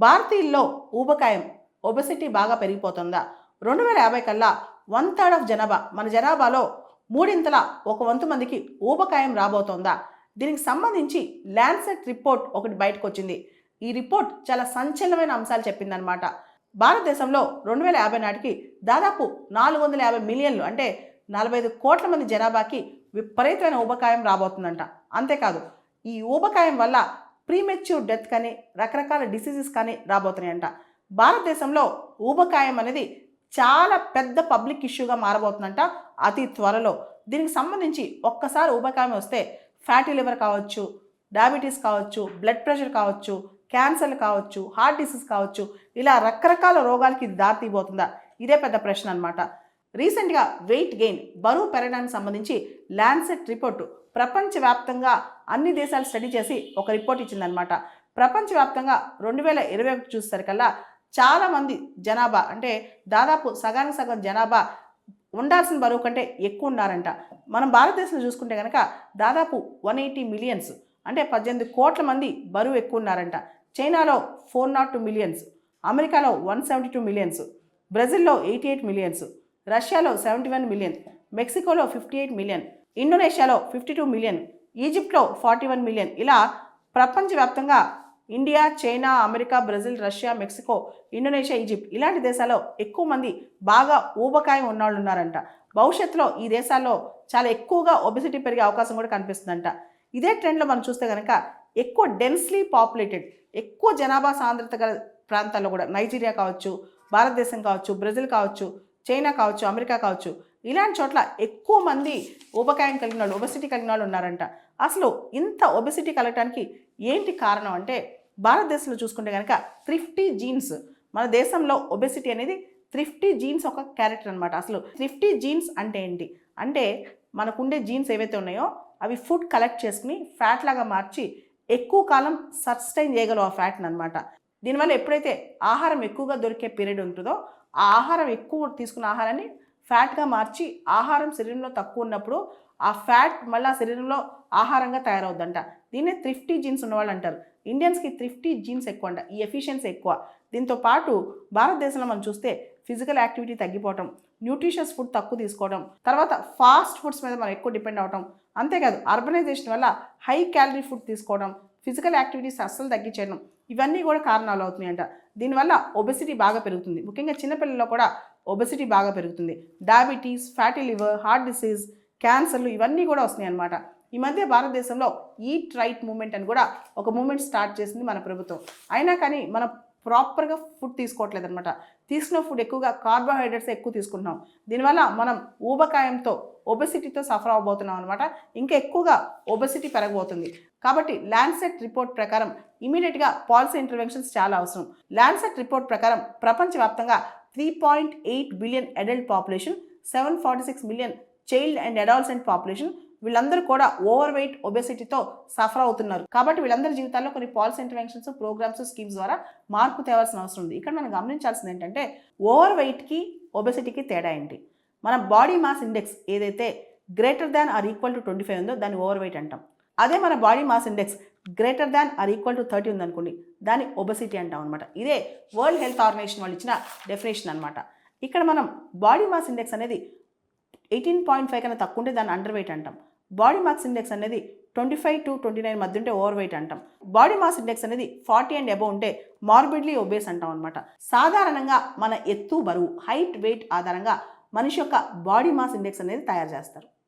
భారతీయుల్లో ఊబకాయం ఒబెసిటీ బాగా పెరిగిపోతుందా? 2050 కల్లా 1/3 ఆఫ్ జనాభా మన జనాభాలో మూడింతల ఒక వంతు మందికి ఊబకాయం రాబోతోందా? దీనికి సంబంధించి ల్యాన్సెట్ రిపోర్ట్ ఒకటి బయటకు వచ్చింది. ఈ రిపోర్ట్ చాలా సంచలనమైన అంశాలు చెప్పిందనమాట. భారతదేశంలో 2050 నాటికి దాదాపు 450 మిలియన్లు అంటే 45 కోట్ల మంది జనాభాకి విపరీతమైన ఊబకాయం రాబోతుందంట. అంతేకాదు ఈ ఊబకాయం వల్ల ప్రీమెచ్యూర్ డెత్ కానీ రకరకాల డిసీజెస్ కానీ రాబోతున్నాయంట. భారతదేశంలో ఊబకాయం అనేది చాలా పెద్ద పబ్లిక్ ఇష్యూగా మారబోతుందంట అతి త్వరలో. దీనికి సంబంధించి ఒక్కసారి ఊబకాయం వస్తే ఫ్యాటీ లివర్ కావచ్చు, డయాబెటీస్ కావచ్చు, బ్లడ్ ప్రెషర్ కావచ్చు, క్యాన్సర్లు కావచ్చు, హార్ట్ డిసీజ్ కావచ్చు, ఇలా రకరకాల రోగాలకి ఇది దారితీయబోతుందా? ఇదే పెద్ద ప్రశ్న అనమాట. రీసెంట్గా వెయిట్ గెయిన్ బరువు పెరగడానికి సంబంధించి ల్యాన్సెట్ రిపోర్టు ప్రపంచవ్యాప్తంగా అన్ని దేశాలు స్టడీ చేసి ఒక రిపోర్ట్ ఇచ్చిందనమాట. ప్రపంచవ్యాప్తంగా 2021 చూసేసరికల్లా చాలామంది జనాభా అంటే దాదాపు సగానికి సగం జనాభా ఉండాల్సిన బరువు కంటే ఎక్కువ ఉన్నారంట. మనం భారతదేశంలో చూసుకుంటే కనుక దాదాపు 180 మిలియన్స్ అంటే 18 కోట్ల మంది బరువు ఎక్కువ ఉన్నారంట. చైనాలో 402 మిలియన్స్, అమెరికాలో 172 మిలియన్స్, బ్రెజిల్లో 88 మిలియన్స్, రష్యాలో 71 మిలియన్, మెక్సికోలో 58 మిలియన్, ఇండోనేషియాలో 52 మిలియన్, ఈజిప్ట్లో 41 మిలియన్. ఇలా ప్రపంచవ్యాప్తంగా India, China, America, Brazil, Russia, Mexico, Indonesia, Egypt ఇలాంటి దేశాల్లో ఎక్కువ మంది బాగా ఊబకాయం ఉన్నవాళ్ళు ఉన్నారంట. భవిష్యత్తులో ఈ దేశాల్లో చాలా ఎక్కువగా ఒబెసిటీ పెరిగే అవకాశం కూడా కనిపిస్తుందంట. ఇదే ట్రెండ్లో మనం చూస్తే కనుక ఎక్కువ డెన్స్లీ పాపులేటెడ్ ఎక్కువ జనాభా సాంద్రత గల ప్రాంతాల్లో కూడా నైజీరియా కావచ్చు, భారతదేశం కావచ్చు, బ్రెజిల్ కావచ్చు, చైనా కావచ్చు, అమెరికా కావచ్చు, ఇలాంటి చోట్ల ఎక్కువ మంది ఊబకాయం కలిగిన వాళ్ళు, ఒబెసిటీ కలిగిన వాళ్ళు ఉన్నారంట. అసలు ఇంత ఒబెసిటీ కలగటానికి ఏంటి కారణం అంటే భారతదేశంలో చూసుకుంటే కనుక థ్రిఫ్టీ జీన్స్, మన దేశంలో ఒబెసిటీ అనేది థ్రిఫ్టీ జీన్స్ ఒక క్యారెక్టర్ అనమాట. అసలు థ్రిఫ్టీ జీన్స్ అంటే ఏంటి అంటే మనకుండే జీన్స్ ఏవైతే ఉన్నాయో అవి ఫుడ్ కలెక్ట్ చేసుకుని ఫ్యాట్ లాగా మార్చి ఎక్కువ కాలం సస్టైన్ చేయగలవు ఆ ఫ్యాట్ని అనమాట. దీనివల్ల ఎప్పుడైతే ఆహారం ఎక్కువగా దొరికే పీరియడ్ ఉంటుందో ఆ ఆహారం ఎక్కువ తీసుకున్న ఆహారాన్ని ఫ్యాట్గా మార్చి ఆహారం శరీరంలో తక్కువ ఉన్నప్పుడు ఆ ఫ్యాట్ మళ్ళీ శరీరంలో ఆహారంగా తయారవుద్దంట. దీన్నే థ్రిఫ్టీ జీన్స్ ఉన్నవాళ్ళు అంటారు. ఇండియన్స్కి థ్రిఫ్టీ జీన్స్ ఎక్కువ అంట, ఈ ఎఫిషియన్సీ ఎక్కువ. దీంతో పాటు భారతదేశంలో మనం చూస్తే ఫిజికల్ యాక్టివిటీ తగ్గిపోవటం, న్యూట్రిషియస్ ఫుడ్ తక్కువ తీసుకోవడం, తర్వాత ఫాస్ట్ ఫుడ్స్ మీద మనం ఎక్కువ డిపెండ్ అవటం, అంతేకాదు అర్బనైజేషన్ వల్ల హై క్యాలరీ ఫుడ్ తీసుకోవడం, ఫిజికల్ యాక్టివిటీస్ అస్సలు తగ్గించడం, ఇవన్నీ కూడా కారణాలు అవుతున్నాయంట. దీనివల్ల ఒబెసిటీ బాగా పెరుగుతుంది. ముఖ్యంగా చిన్నపిల్లల్లో కూడా ఒబెసిటీ బాగా పెరుగుతుంది. Diabetes, fatty liver, heart disease, క్యాన్సర్లు ఇవన్నీ కూడా వస్తున్నాయి అన్నమాట. ఈ మధ్య భారతదేశంలో ఈట్ రైట్ మూమెంట్ అని కూడా ఒక మూమెంట్ స్టార్ట్ చేసింది మన ప్రభుత్వం. అయినా కానీ మనం ప్రాపర్గా ఫుడ్ తీసుకోవట్లేదు అనమాట. తీసుకున్న ఫుడ్ ఎక్కువగా కార్బోహైడ్రేట్స్ ఎక్కువ తీసుకుంటున్నాం. దీనివల్ల మనం ఊబకాయంతో ఒబెసిటీతో సఫర్ అవబోతున్నాం అనమాట. ఇంకా ఎక్కువగా ఒబెసిటీ పెరగబోతుంది. కాబట్టి ల్యాన్సెట్ రిపోర్ట్ ప్రకారం ఇమీడియట్గా పాలసీ ఇంటర్వెన్షన్స్ చాలా అవసరం. ల్యాన్సెట్ రిపోర్ట్ ప్రకారం ప్రపంచవ్యాప్తంగా 3.8 billion adult population, 746 million child and adolescent population, వీళ్ళందరూ కూడా ఓవర్ వెయిట్ ఒబెసిటీతో సఫర్ అవుతున్నారు. కాబట్టి వీళ్ళందరి జీవితాల్లో కొన్ని పాలసీ ఇంటర్వెన్షన్స్, ప్రోగ్రామ్స్, స్కీమ్స్ ద్వారా మార్పు తేవాల్సిన అవసరం ఉంది. ఇక్కడ మనం గమనించాల్సింది ఏంటంటే ఓవర్ వెయిట్కి ఒబెసిటీకి తేడా ఏంటి? మన బాడీ మాస్ ఇండెక్స్ ఏదైతే greater than or equal to 25 ఉందో దాన్ని ఓవర్ వెయిట్ అంటాం. అదే మన body mass index greater than or equal to 30 ఉందనుకోండి, దాన్ని ఒబెసిటీ అంటాం అనమాట. ఇదే వరల్డ్ హెల్త్ ఆర్గనైజేషన్ వాళ్ళు ఇచ్చిన డెఫినేషన్ అనమాట. ఇక్కడ మనం బాడీ మాస్ ఇండెక్స్ అనేది 18.5 కన్నా తక్కువ ఉంటే దాన్ని అండర్ వెయిట్ అంటాం. బాడీ మాస్ ఇండెక్స్ అనేది 25 to 29 మధ్య ఉంటే ఓవర్ వెయిట్ అంటాం. బాడీ మాస్ ఇండెక్స్ అనేది 40 అండ్ అబవ్ ఉంటే మార్బిడ్లీ ఒబేస్ అంటాం అనమాట. సాధారణంగా మన ఎత్తు, బరువు, హైట్, వెయిట్ ఆధారంగా మనిషి యొక్క బాడీ మాస్ ఇండెక్స్ అనేది తయారు చేస్తారు.